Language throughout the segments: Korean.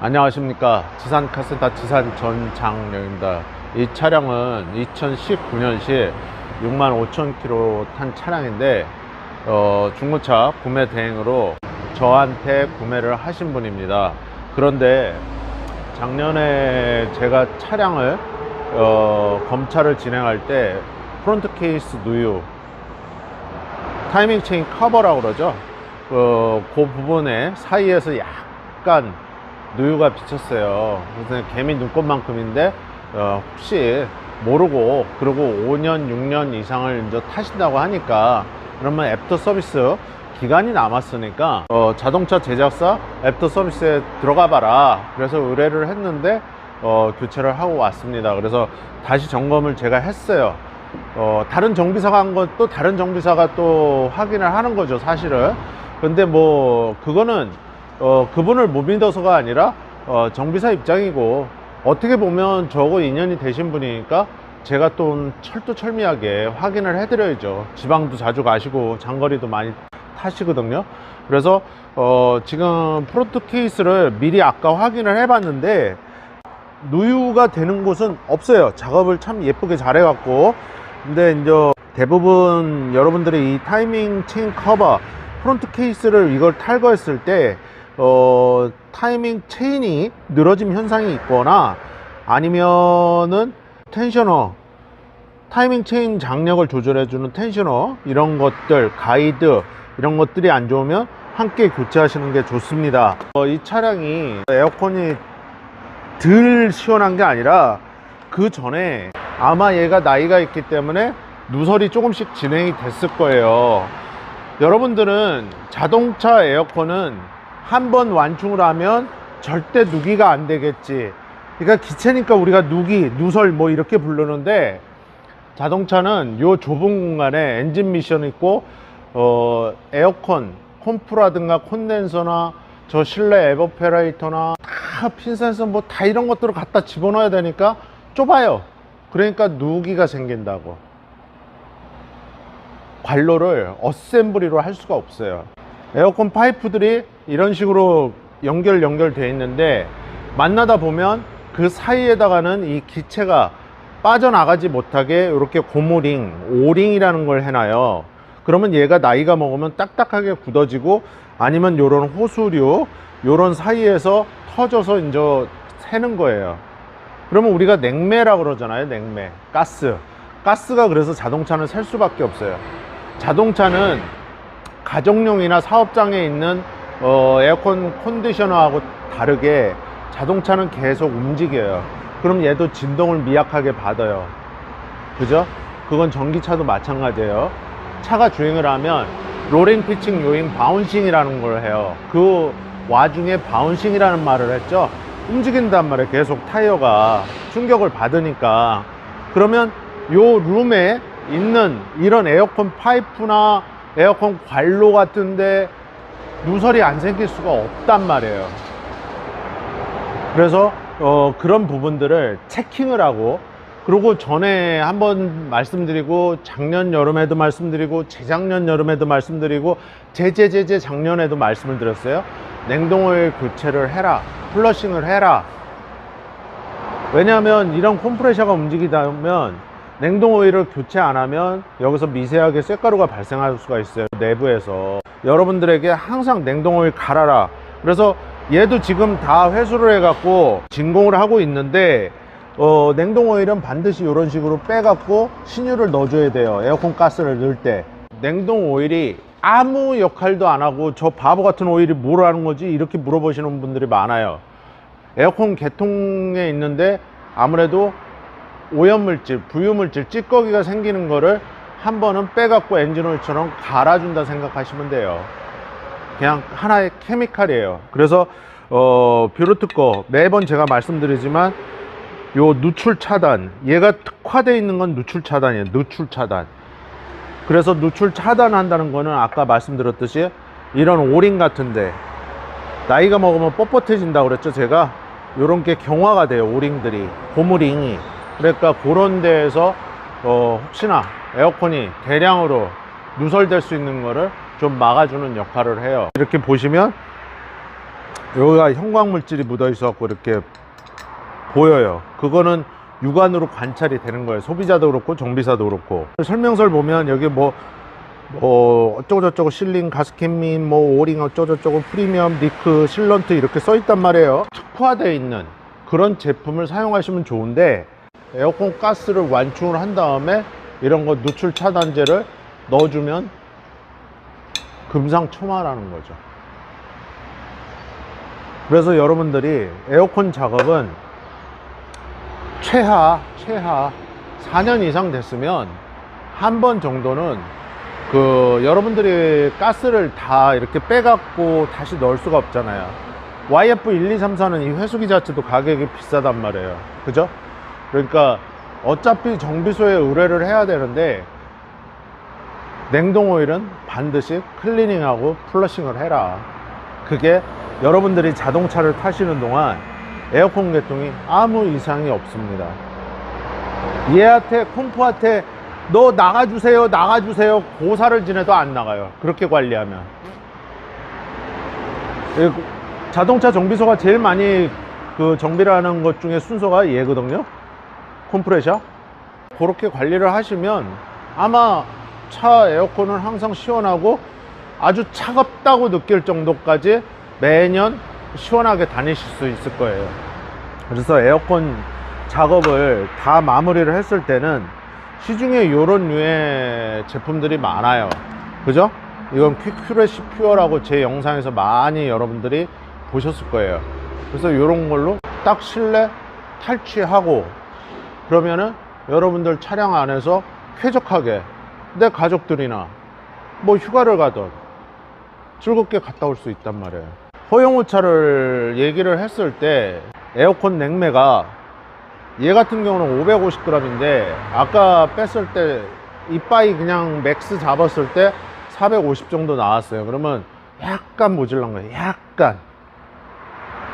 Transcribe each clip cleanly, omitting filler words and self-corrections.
안녕하십니까. 지산 카센터 지산 전장영입니다. 이 차량은 2019년식 65,000km 탄 차량인데 중고차 구매 대행으로 저한테 구매를 하신 분입니다. 그런데 작년에 제가 차량을 검차를 진행할 때 프론트 케이스 누유, 타이밍 체인 커버라고 그러죠. 그 부분에 사이에서 약간 누유가 비쳤어요. 그래서 개미 눈곱만큼인데 혹시 모르고 그리고 5년 6년 이상을 이제 타신다고 하니까 그러면 애프터 서비스 기간이 남았으니까 자동차 제작사 애프터 서비스에 들어가 봐라, 그래서 의뢰를 했는데 교체를 하고 왔습니다. 그래서 다시 점검을 제가 했어요. 다른 정비사가 한 건 또 다른 정비사가 또 확인을 하는 거죠, 사실은. 근데 뭐 그거는 그분을 못 믿어서가 아니라 정비사 입장이고, 어떻게 보면 저하고 인연이 되신 분이니까 제가 또 철두철미하게 확인을 해드려야죠. 지방도 자주 가시고 장거리도 많이 타시거든요. 그래서 지금 프론트 케이스를 미리 아까 확인을 해봤는데 누유가 되는 곳은 없어요. 작업을 참 예쁘게 잘 해갖고. 근데 이제 대부분 여러분들이 이 타이밍 체인 커버 프론트 케이스를 이걸 탈거했을 때 타이밍 체인이 늘어짐 현상이 있거나 아니면은 텐셔너, 타이밍 체인 장력을 조절해주는 텐셔너, 이런 것들, 가이드, 이런 것들이 안 좋으면 함께 교체하시는 게 좋습니다. 이 차량이 에어컨이 덜 시원한 게 아니라 그 전에 아마 얘가 나이가 있기 때문에 누설이 조금씩 진행이 됐을 거예요. 여러분들은 자동차 에어컨은 한번 완충을 하면 절대 누기가 안 되겠지. 그러니까 기체니까 우리가 누기, 누설 뭐 이렇게 부르는데, 자동차는 요 좁은 공간에 엔진 미션 있고 에어컨 콤프라든가 콘덴서나 저 실내 에버페레이터나 다 핀센서 뭐 다 이런 것들을 갖다 집어넣어야 되니까 좁아요. 그러니까 누기가 생긴다고. 관로를 어셈블리로 할 수가 없어요. 에어컨 파이프들이 이런 식으로 연결되어 있는데 만나다 보면 그 사이에다가는 이 기체가 빠져나가지 못하게 이렇게 고무링, 오링이라는 걸 해놔요. 그러면 얘가 나이가 먹으면 딱딱하게 굳어지고, 아니면 요런 호수류 요런 사이에서 터져서 이제 새는 거예요. 그러면 우리가 냉매라고 그러잖아요. 냉매, 가스가. 그래서 자동차는 셀 수밖에 없어요. 자동차는 가정용이나 사업장에 있는 에어컨 컨디셔너하고 다르게 자동차는 계속 움직여요. 그럼 얘도 진동을 미약하게 받아요. 그죠? 그건 전기차도 마찬가지예요. 차가 주행을 하면 로링, 피칭, 요잉, 바운싱이라는 걸 해요. 그 와중에 바운싱이라는 말을 했죠. 움직인단 말이에요. 계속 타이어가 충격을 받으니까. 그러면 요 룸에 있는 이런 에어컨 파이프나 에어컨 관로 같은데 누설이 안 생길 수가 없단 말이에요. 그래서 그런 부분들을 체킹을 하고, 그리고 전에 한번 말씀드리고, 작년 여름에도 말씀드리고, 재작년 여름에도 말씀드리고, 작년에도 말씀을 드렸어요. 냉동오일 교체를 해라, 플러싱을 해라. 왜냐하면 이런 컴프레셔가 움직이다 보면 냉동오일을 교체 안 하면 여기서 미세하게 쇳가루가 발생할 수가 있어요. 내부에서 여러분들에게 항상 냉동오일 갈아라. 그래서 얘도 지금 다 회수를 해갖고 진공을 하고 있는데 냉동오일은 반드시 이런 식으로 빼갖고 신유를 넣어줘야 돼요. 에어컨 가스를 넣을 때. 냉동오일이 아무 역할도 안 하고 저 바보 같은 오일이 뭘 하는 거지, 이렇게 물어보시는 분들이 많아요. 에어컨 개통에 있는데 아무래도 오염물질, 부유물질, 찌꺼기가 생기는 거를 한 번은 빼갖고 엔진오일처럼 갈아준다 생각하시면 돼요. 그냥 하나의 케미칼이에요. 그래서 뷰로트거 매번 제가 말씀드리지만 요 누출 차단, 얘가 특화되어 있는 건 누출 차단이에요. 누출 차단. 그래서 누출 차단한다는 거는 아까 말씀드렸듯이 이런 오링 같은데 나이가 먹으면 뻣뻣해진다고 그랬죠. 제가 요런 게 경화가 돼요. 오링들이, 고무링이. 그러니까 그런 데에서 혹시나 에어컨이 대량으로 누설될 수 있는 거를 좀 막아주는 역할을 해요. 이렇게 보시면 여기가 형광물질이 묻어 있어 갖고 이렇게 보여요. 그거는 육안으로 관찰이 되는 거예요. 소비자도 그렇고 정비사도 그렇고. 설명서를 보면 여기 뭐 어쩌고저쩌고 실링, 가스켓민, 뭐 오링 어쩌고저쩌고 프리미엄, 니크, 실런트 이렇게 써 있단 말이에요. 특화되어 있는 그런 제품을 사용하시면 좋은데, 에어컨 가스를 완충을 한 다음에 이런 거 누출 차단제를 넣어주면 금상첨화라는 거죠. 그래서 여러분들이 에어컨 작업은 최하 4년 이상 됐으면 한 번 정도는 여러분들이 가스를 다 이렇게 빼갖고 다시 넣을 수가 없잖아요. YF1234는 이 회수기 자체도 가격이 비싸단 말이에요. 그죠? 그러니까 어차피 정비소에 의뢰를 해야 되는데, 냉동 오일은 반드시 클리닝하고 플러싱을 해라. 그게 여러분들이 자동차를 타시는 동안 에어컨 계통이 아무 이상이 없습니다. 얘한테, 콤프한테 너 나가주세요 고사를 지내도 안 나가요. 그렇게 관리하면. 자동차 정비소가 제일 많이 정비를 하는 것 중에 순서가 얘거든요. 컴프레셔. 그렇게 관리를 하시면 아마 차 에어컨은 항상 시원하고 아주 차갑다고 느낄 정도까지 매년 시원하게 다니실 수 있을 거예요. 그래서 에어컨 작업을 다 마무리를 했을 때는 시중에 이런 류의 제품들이 많아요. 그죠? 이건 퀵큐레시 퓨어라고 제 영상에서 많이 여러분들이 보셨을 거예요. 그래서 이런 걸로 딱 실내 탈취하고, 그러면은 여러분들 차량 안에서 쾌적하게 내 가족들이나 뭐 휴가를 가든 즐겁게 갔다 올 수 있단 말이에요. 허용호차를 얘기를 했을 때 에어컨 냉매가 얘 같은 경우는 550g인데 아까 뺐을 때 이빠이 그냥 맥스 잡았을 때 450 정도 나왔어요. 그러면 약간 모질란 거예요. 약간.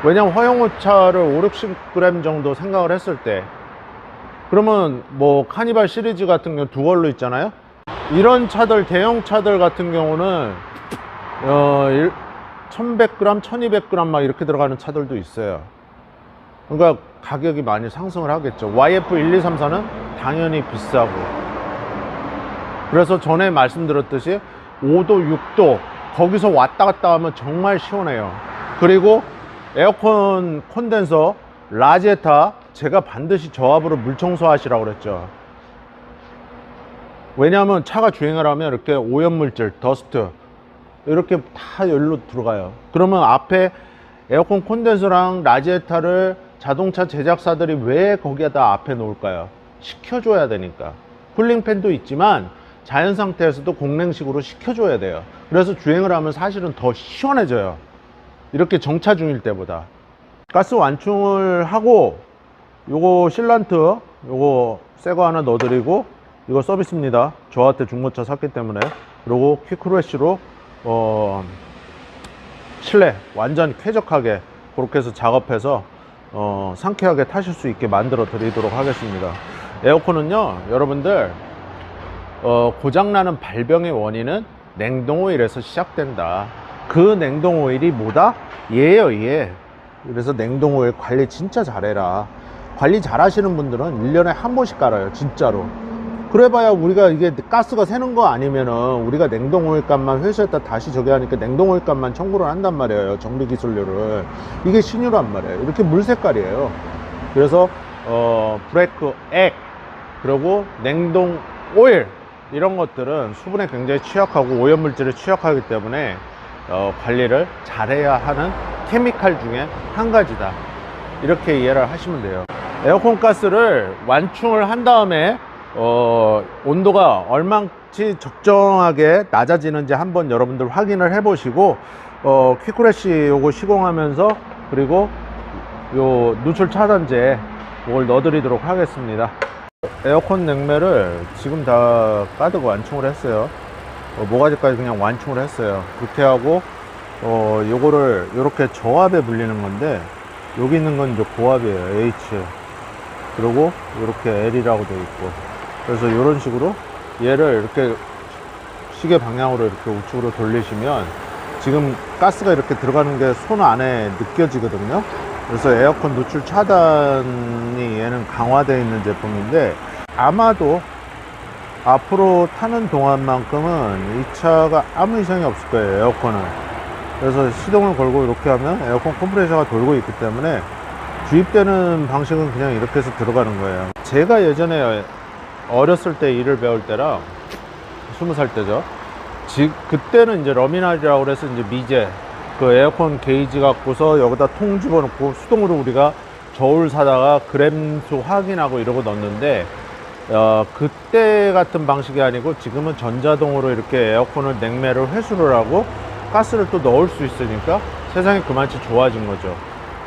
왜냐면 허용호차를 5, 60g 정도 생각을 했을 때, 그러면 뭐 카니발 시리즈 같은 경우 두 걸로 있잖아요. 이런 차들, 대형 차들 같은 경우는 1100g, 1200g 막 이렇게 들어가는 차들도 있어요. 그러니까 가격이 많이 상승을 하겠죠. YF1234는 당연히 비싸고. 그래서 전에 말씀드렸듯이 5도, 6도 거기서 왔다 갔다 하면 정말 시원해요. 그리고 에어컨 콘덴서, 라지에타 제가 반드시 저압으로 물 청소하시라고 그랬죠. 왜냐하면 차가 주행을 하면 이렇게 오염물질, 더스트 이렇게 다 여기로 들어가요. 그러면 앞에 에어컨 콘덴서랑 라지에타를 자동차 제작사들이 왜 거기에다 앞에 놓을까요? 식혀줘야 되니까. 쿨링팬도 있지만 자연 상태에서도 공랭식으로 식혀줘야 돼요. 그래서 주행을 하면 사실은 더 시원해져요. 이렇게 정차 중일 때보다. 가스 완충을 하고 요거 실란트 요거 새거 하나 넣어드리고, 이거 서비스입니다. 저한테 중고차 샀기 때문에. 그리고 퀵크루시로 실내 완전 쾌적하게 그렇게 해서 작업해서 상쾌하게 타실 수 있게 만들어 드리도록 하겠습니다. 에어컨은요 여러분들 고장나는 발병의 원인은 냉동오일에서 시작된다. 그 냉동오일이 뭐다? 얘예요, 얘. 그래서 냉동오일 관리 진짜 잘해라. 관리 잘 하시는 분들은 1년에 한 번씩 갈아요, 진짜로. 그래봐야 우리가 이게 가스가 새는 거 아니면은 우리가 냉동오일 값만 회수했다 다시 저기 하니까 냉동오일 값만 청구를 한단 말이에요, 정비기술료를. 이게 신유란 말이에요. 이렇게 물 색깔이에요. 그래서 브레이크 액, 그리고 냉동오일 이런 것들은 수분에 굉장히 취약하고 오염물질에 취약하기 때문에 관리를 잘해야 하는 케미칼 중에 한 가지다. 이렇게 이해를 하시면 돼요. 에어컨 가스를 완충을 한 다음에 온도가 얼마치 적정하게 낮아지는지 한번 여러분들 확인을 해 보시고, 퀵크래시 요거 시공하면서, 그리고 요 누출 차단제 이걸 넣어 드리도록 하겠습니다. 에어컨 냉매를 지금 다 가득 완충을 했어요. 모가지까지 그냥 완충을 했어요. 그렇게 하고 요거를 요렇게 저압에 불리는 건데, 여기 있는 건 이제 고압이에요, H. 그리고 이렇게 L이라고 되어 있고, 그래서 이런 식으로 얘를 이렇게 시계 방향으로 이렇게 우측으로 돌리시면 지금 가스가 이렇게 들어가는 게 손 안에 느껴지거든요. 그래서 에어컨 누출 차단이 얘는 강화되어 있는 제품인데, 아마도 앞으로 타는 동안만큼은 이 차가 아무 이상이 없을 거예요, 에어컨은. 그래서 시동을 걸고 이렇게 하면 에어컨 컴프레셔가 돌고 있기 때문에 주입되는 방식은 그냥 이렇게 해서 들어가는 거예요. 제가 예전에 어렸을 때 일을 배울 때랑 20살 때죠. 그때는 이제 러미날이라고 그래서 이제 미제 그 에어컨 게이지 갖고서 여기다 통 집어넣고 수동으로 우리가 저울 사다가 그램수 확인하고 이러고 넣는데, 그때 같은 방식이 아니고 지금은 전자동으로 이렇게 에어컨을 냉매를 회수를 하고 가스를 또 넣을 수 있으니까 세상이 그만치 좋아진 거죠.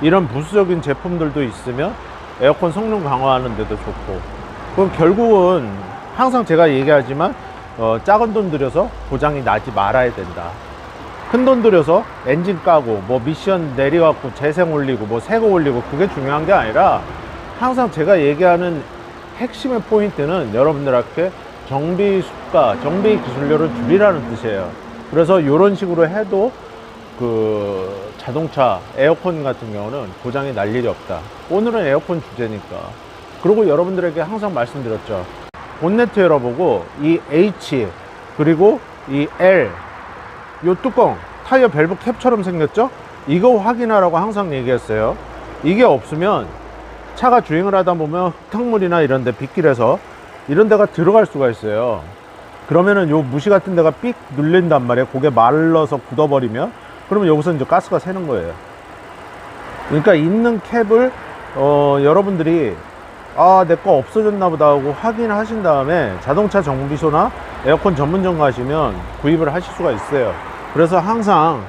이런 부수적인 제품들도 있으면 에어컨 성능 강화하는 데도 좋고, 그럼 결국은 항상 제가 얘기하지만 작은 돈 들여서 고장이 나지 말아야 된다. 큰 돈 들여서 엔진 까고 뭐 미션 내려갖고 재생 올리고 뭐 새거 올리고 그게 중요한 게 아니라, 항상 제가 얘기하는 핵심의 포인트는 여러분들한테 정비 수가, 정비 기술료를 줄이라는 뜻이에요. 그래서 이런 식으로 해도 그 자동차 에어컨 같은 경우는 고장이 날 일이 없다. 오늘은 에어컨 주제니까. 그리고 여러분들에게 항상 말씀드렸죠. 본네트 열어보고 이 H 그리고 이 L, 요 뚜껑 타이어 밸브 캡처럼 생겼죠? 이거 확인하라고 항상 얘기했어요. 이게 없으면 차가 주행을 하다 보면 흙탕물이나 이런 데 빗길에서 이런 데가 들어갈 수가 있어요. 그러면은 요 무시 같은 데가 삑 눌린단 말이에요. 그게 말라서 굳어버리면, 그러면 여기서 이제 가스가 새는 거예요. 그러니까 있는 캡을 여러분들이 내 거 없어졌나 보다 하고 확인하신 다음에 자동차 정비소나 에어컨 전문점 가시면 구입을 하실 수가 있어요. 그래서 항상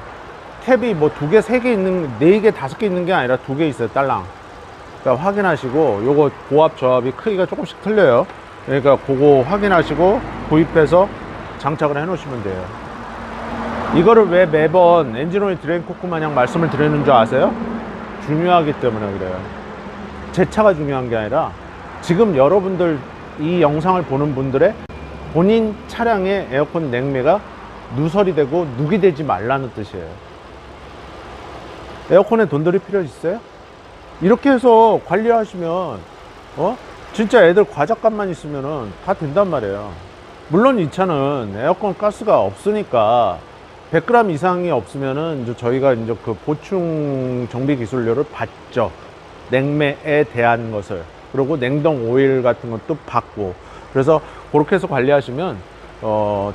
캡이 뭐 2개, 3개 있는, 4개, 5개 있는 게 아니라 2개 있어요, 딸랑. 그러니까 확인하시고, 요거 고압, 저압이 크기가 조금씩 틀려요. 그러니까 그거 확인하시고 구입해서 장착을 해 놓으시면 돼요. 이거를 왜 매번 엔진오일 드레인 코크 마냥 말씀을 드리는 줄 아세요? 중요하기 때문에 그래요. 제 차가 중요한 게 아니라 지금 여러분들 이 영상을 보는 분들의 본인 차량의 에어컨 냉매가 누설이 되고 누기 되지 말라는 뜻이에요. 에어컨에 돈 들일 필요 있어요? 이렇게 해서 관리하시면 진짜 애들 과작값만 있으면은 다 된단 말이에요. 물론 이 차는 에어컨 가스가 없으니까 100g 이상이 없으면은 이제 저희가 이제 그 보충 정비 기술료를 받죠. 냉매에 대한 것을. 그리고 냉동 오일 같은 것도 받고. 그래서 그렇게 해서 관리하시면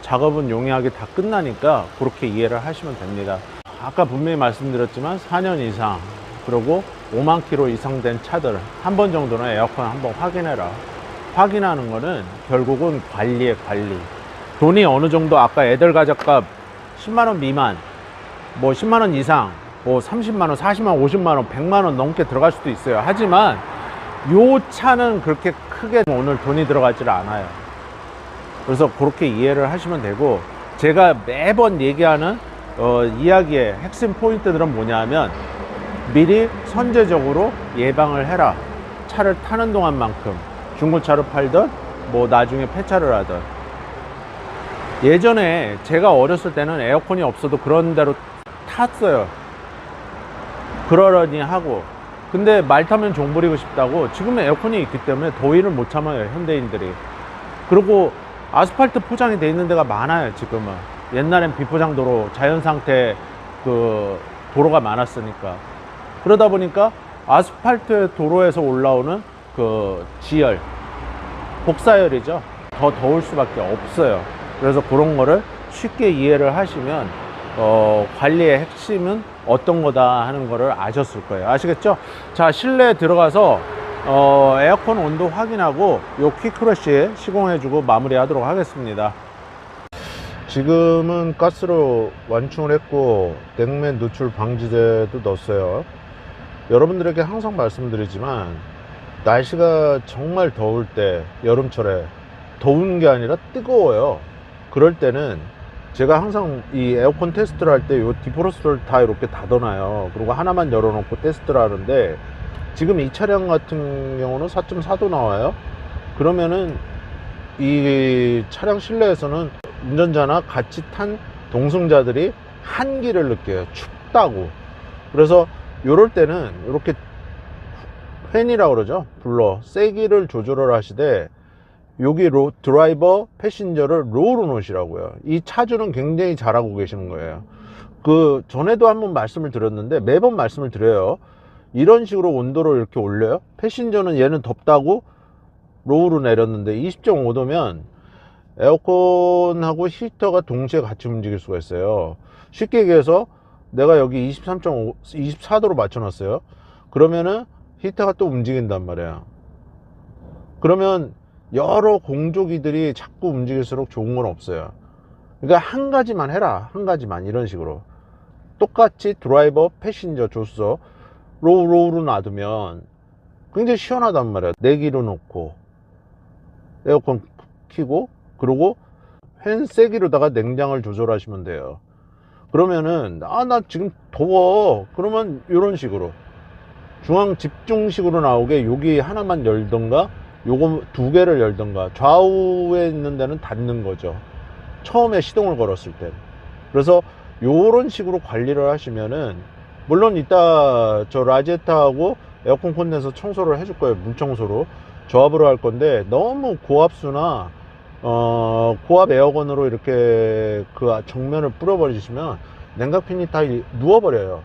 작업은 용이하게 다 끝나니까 그렇게 이해를 하시면 됩니다. 아까 분명히 말씀드렸지만 4년 이상 그리고 5만 킬로 이상 된 차들 한 번 정도는 에어컨 한번 확인해라. 확인하는 거는 결국은 관리에 관리. 돈이 어느 정도, 아까 애들 가격값 10만원 미만, 뭐 10만원 이상, 뭐 30만원, 40만원, 50만원, 100만원 넘게 들어갈 수도 있어요. 하지만 요 차는 그렇게 크게 오늘 돈이 들어가질 않아요. 그래서 그렇게 이해를 하시면 되고, 제가 매번 얘기하는 이야기의 핵심 포인트들은 뭐냐면, 미리 선제적으로 예방을 해라. 차를 타는 동안만큼 중고차를 팔든 뭐 나중에 폐차를 하든. 예전에 제가 어렸을 때는 에어컨이 없어도 그런 대로 탔어요. 그러려니 하고. 근데 말 타면 종 부리고 싶다고, 지금은 에어컨이 있기 때문에 더위를 못 참아요, 현대인들이. 그리고 아스팔트 포장이 돼 있는 데가 많아요, 지금은. 옛날엔 비포장 도로, 자연상태 그 도로가 많았으니까. 그러다 보니까 아스팔트 도로에서 올라오는 그 지열, 복사열이죠. 더 더울 수밖에 없어요. 그래서 그런 거를 쉽게 이해를 하시면 관리의 핵심은 어떤 거다 하는 거를 아셨을 거예요. 아시겠죠? 자, 실내에 들어가서 에어컨 온도 확인하고 요 퀵크러쉬 시공해주고 마무리하도록 하겠습니다. 지금은 가스로 완충을 했고 냉매 누출 방지제도 넣었어요. 여러분들에게 항상 말씀드리지만, 날씨가 정말 더울 때, 여름철에 더운 게 아니라 뜨거워요. 그럴 때는 제가 항상 이 에어컨 테스트를 할 때 요 디프로스터를 다 이렇게 닫아놔요. 그리고 하나만 열어놓고 테스트를 하는데, 지금 이 차량 같은 경우는 4.4도 나와요. 그러면은 이 차량 실내에서는 운전자나 같이 탄 동승자들이 한기를 느껴요. 춥다고. 그래서 요럴 때는 이렇게 팬이라고 그러죠. 불러 세기를 조절을 하시되 여기 드라이버 패신저를 로우로 놓으시라고요. 이 차주는 굉장히 잘하고 계시는 거예요. 그 전에도 한번 말씀을 드렸는데 매번 말씀을 드려요. 이런 식으로 온도를 이렇게 올려요. 패신저는 얘는 덥다고 로우로 내렸는데 20.5도면 에어컨하고 히터가 동시에 같이 움직일 수가 있어요. 쉽게 얘기해서 내가 여기 23.5, 24도로 맞춰놨어요. 그러면은 히터가 또 움직인단 말이에요. 그러면 여러 공조기들이 자꾸 움직일수록 좋은 건 없어요. 그러니까 한 가지만 해라. 한 가지만. 이런 식으로 똑같이 드라이버, 패신저, 조수석 로우로 놔두면 굉장히 시원하단 말이에요. 내기로 놓고 에어컨 켜고 그리고 팬 세기로다가 냉장을 조절하시면 돼요. 그러면은 나 지금 더워. 그러면 이런 식으로 중앙 집중식으로 나오게 여기 하나만 열던가 요거 두 개를 열던가 좌우에 있는 데는 닫는 거죠. 처음에 시동을 걸었을 때. 그래서 요런 식으로 관리를 하시면은 물론 이따 저 라지에타하고 에어컨 콘덴서 청소를 해줄 거예요. 물청소로 조합으로 할 건데 너무 고압수나 고압 에어건으로 이렇게 그 정면을 뿌려버리시면 냉각핀이 다 누워버려요.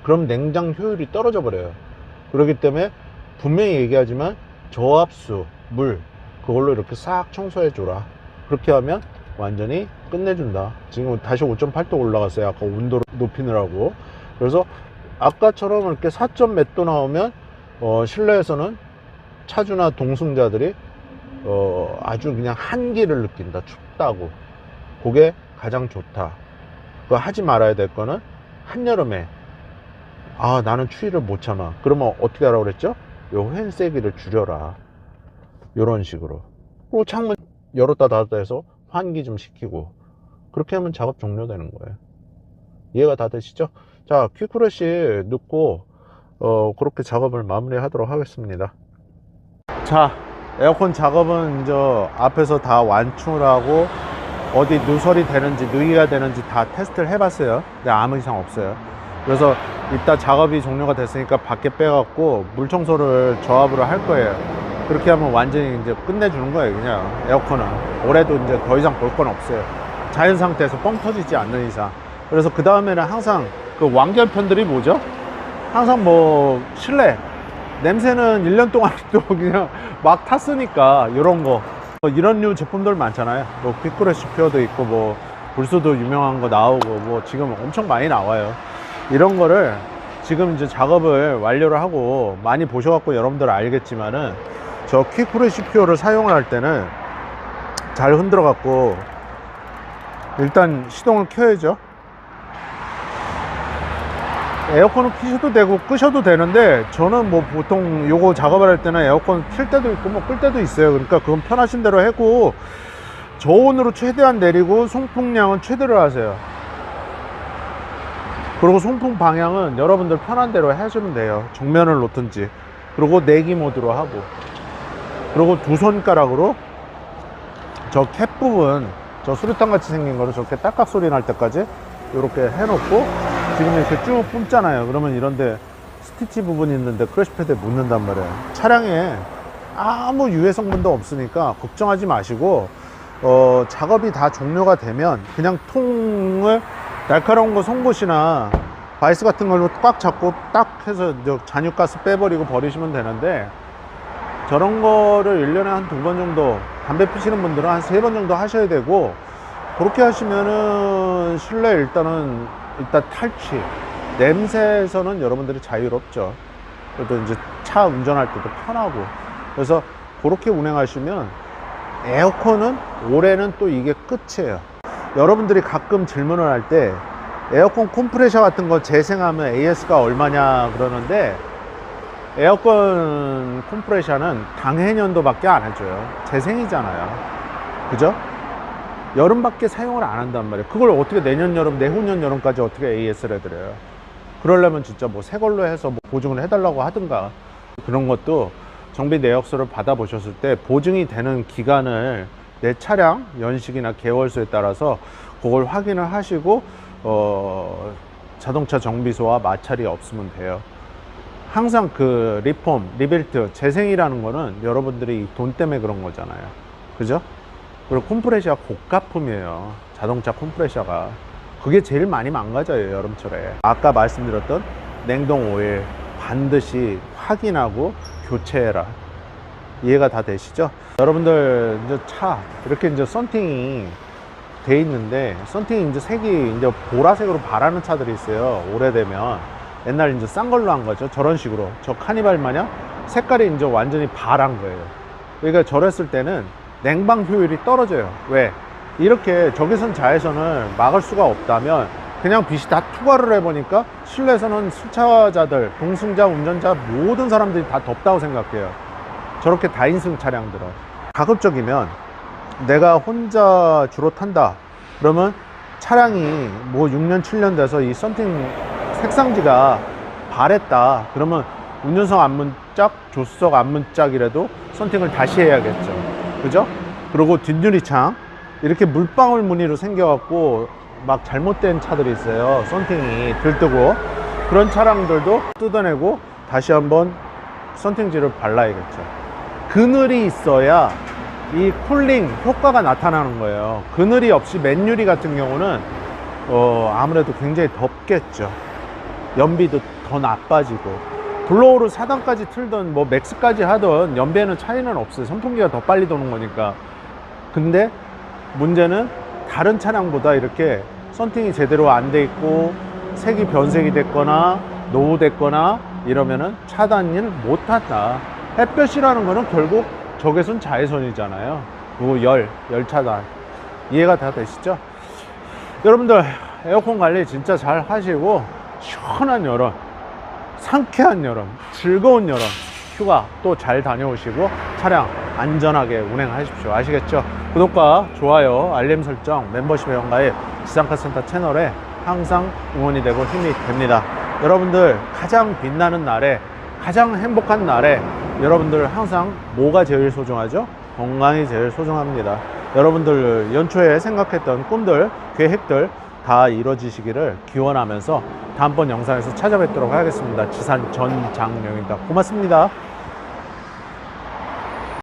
그럼 냉장 효율이 떨어져 버려요. 그렇기 때문에 분명히 얘기하지만 저압수 물 그걸로 이렇게 싹 청소해 줘라. 그렇게 하면 완전히 끝내준다. 지금 다시 5.8도 올라갔어요. 아까 온도를 높이느라고. 그래서 아까처럼 이렇게 4점 몇 도 나오면 실내에서는 차주나 동승자들이 아주 그냥 한기를 느낀다. 춥다고. 그게 가장 좋다. 그거 하지 말아야 될 거는 한여름에 나는 추위를 못 참아. 그러면 어떻게 하라고 그랬죠? 요 팬 세기를 줄여라. 요런 식으로. 그리고 창문 열었다 닫았다 해서 환기 좀 시키고 그렇게 하면 작업 종료되는 거예요. 이해가 다 되시죠? 자, 퀵크러쉬 넣고 그렇게 작업을 마무리 하도록 하겠습니다. 자, 에어컨 작업은 이제 앞에서 다 완충을 하고 어디 누설이 되는지 누이가 되는지 다 테스트를 해봤어요. 근데 아무 이상 없어요. 그래서 이따 작업이 종료가 됐으니까 밖에 빼갖고 물 청소를 조합으로 할 거예요. 그렇게 하면 완전히 이제 끝내주는 거예요. 그냥 에어컨은 올해도 이제 더 이상 볼 건 없어요. 자연 상태에서 뻥 터지지 않는 이상. 그래서 그 다음에는 항상 그 완결편들이 뭐죠? 항상 뭐 실내 냄새는 1년 동안 또 그냥 막 탔으니까 이런 거 이런 류 제품들 많잖아요. 뭐 퀵크러쉬표도 있고 뭐 불소도 유명한 거 나오고 뭐 지금 엄청 많이 나와요. 이런 거를 지금 이제 작업을 완료를 하고 많이 보셔갖고 여러분들 알겠지만은 저 퀵크러쉬표를 사용을 할 때는 잘 흔들어 갖고 일단 시동을 켜야죠. 에어컨을 켜셔도 되고 끄셔도 되는데 저는 뭐 보통 요거 작업을 할 때는 에어컨 킬 때도 있고 뭐 끌 때도 있어요. 그러니까 그건 편하신 대로 하고 저온으로 최대한 내리고 송풍량은 최대로 하세요. 그리고 송풍 방향은 여러분들 편한 대로 하시면 돼요. 정면을 놓든지. 그리고 내기 모드로 하고 그리고 두 손가락으로 저 캡 부분 저 수류탄 같이 생긴 거를 저렇게 딸깍 소리 날 때까지 이렇게 해놓고 지금 이렇게 쭉 뿜잖아요. 그러면 이런데 스티치 부분이 있는데 크러쉬 패드에 묻는단 말이에요. 차량에 아무 유해 성분도 없으니까 걱정하지 마시고 작업이 다 종료가 되면 그냥 통을 날카로운 거 송곳이나 바이스 같은 걸로 꽉 잡고 딱 해서 잔유가스 빼버리고 버리시면 되는데 저런 거를 1년에 한 2번 정도 담배 피시는 분들은 한 3번 정도 하셔야 되고 그렇게 하시면은 실내 일단 탈취 냄새에서는 여러분들이 자유롭죠. 그래도 이제 차 운전할 때도 편하고 그래서 그렇게 운행하시면 에어컨은 올해는 또 이게 끝이에요. 여러분들이 가끔 질문을 할 때 에어컨 컴프레셔 같은 거 재생하면 AS가 얼마냐 그러는데 에어컨 컴프레셔는 당해년도밖에 안 해줘요. 재생이잖아요. 그죠? 여름밖에 사용을 안 한단 말이에요. 그걸 어떻게 내년 여름, 내후년 여름까지 어떻게 AS를 해드려요? 그러려면 진짜 뭐 새 걸로 해서 뭐 보증을 해달라고 하든가 그런 것도 정비 내역서를 받아보셨을 때 보증이 되는 기간을 내 차량 연식이나 개월수에 따라서 그걸 확인을 하시고 자동차 정비소와 마찰이 없으면 돼요. 항상 그 리폼, 리빌트, 재생이라는 거는 여러분들이 돈 때문에 그런 거잖아요. 그죠? 그리고 컴프레셔가 고가품이에요. 자동차 컴프레셔가. 그게 제일 많이 망가져요, 여름철에. 아까 말씀드렸던 냉동 오일 반드시 확인하고 교체해라. 이해가 다 되시죠? 여러분들 이제 차 이렇게 이제 썬팅이 돼 있는데, 썬팅이 이제 색이 이제 보라색으로 바라는 차들이 있어요. 오래되면. 옛날 이제 싼 걸로 한 거죠. 저런 식으로. 저 카니발 마냥 색깔이 이제 완전히 바란 거예요. 그러니까 저랬을 때는 냉방 효율이 떨어져요. 왜? 이렇게 적외선 자외선을 막을 수가 없다면 그냥 빛이 다 투과를 해보니까 실내에서는 수차자들, 동승자, 운전자 모든 사람들이 다 덥다고 생각해요. 저렇게 다인승 차량들은. 가급적이면 내가 혼자 주로 탄다 그러면 차량이 뭐 6년 7년 돼서 이 썬팅 색상지가 바랬다 그러면 운전석 앞문짝, 조수석 앞문짝이라도 썬팅을 다시 해야겠죠. 그죠? 그리고 뒷유리창 이렇게 물방울 무늬로 생겨갖고 막 잘못된 차들이 있어요. 썬팅이 들뜨고. 그런 차량들도 뜯어내고 다시 한번 썬팅지를 발라야겠죠. 그늘이 있어야 이 쿨링 효과가 나타나는 거예요. 그늘이 없이 맨유리 같은 경우는 아무래도 굉장히 덥겠죠. 연비도 더 나빠지고, 블로우를 4단까지 틀던 뭐 맥스까지 하던 연비에는 차이는 없어요. 선풍기가 더 빨리 도는 거니까. 근데 문제는 다른 차량보다 이렇게 썬팅이 제대로 안 돼 있고 색이 변색이 됐거나 노후됐거나 이러면은 차단을 못 한다. 햇볕이라는 거는 결국 적외선 자외선이잖아요. 그리고 열 차단. 이해가 다 되시죠? 여러분들 에어컨 관리 진짜 잘 하시고 시원한 여름, 상쾌한 여름, 즐거운 여름 휴가 또 잘 다녀오시고 차량 안전하게 운행하십시오. 아시겠죠? 구독과 좋아요, 알림 설정, 멤버십 회원가입 지상카센터 채널에 항상 응원이 되고 힘이 됩니다. 여러분들 가장 빛나는 날에, 가장 행복한 날에 여러분들 항상 뭐가 제일 소중하죠? 건강이 제일 소중합니다. 여러분들 연초에 생각했던 꿈들, 계획들 다 이루어지시기를 기원하면서 다음번 영상에서 찾아뵙도록 하겠습니다. 지산 전장영입니다. 고맙습니다.